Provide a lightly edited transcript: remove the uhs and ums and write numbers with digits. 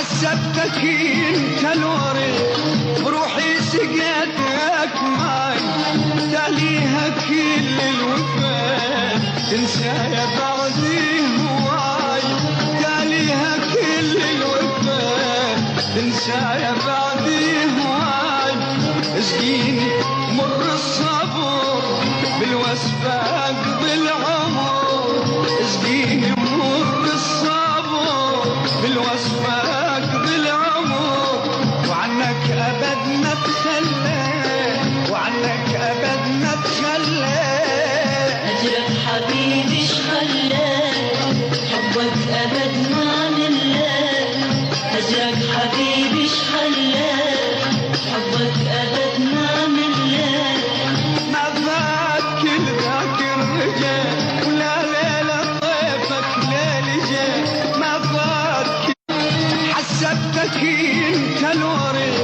حسبتك انت الورد بروحي سقيتك ماي تاليها كل الوفا تنسى يا بعدي هواي تاليها كل الوفا تنسى يا بعدي هواي اسقيني مر الصبر بالوصفة اقضي العمر اسقيني مر الصبر بالوصفة اقضي العمر وعنك ابد ما تخلى وعنك ابد ما تخلى اجرك حبيبي ايش خلاك حبك ابد ما ملاك اجرك حبيبي ايش خلاك حبك ابد ما ملاك ما ذاك كل ذاك الرجال ولا ليلة طيفك ليل جاي ما ذاك حسبتك انت الورد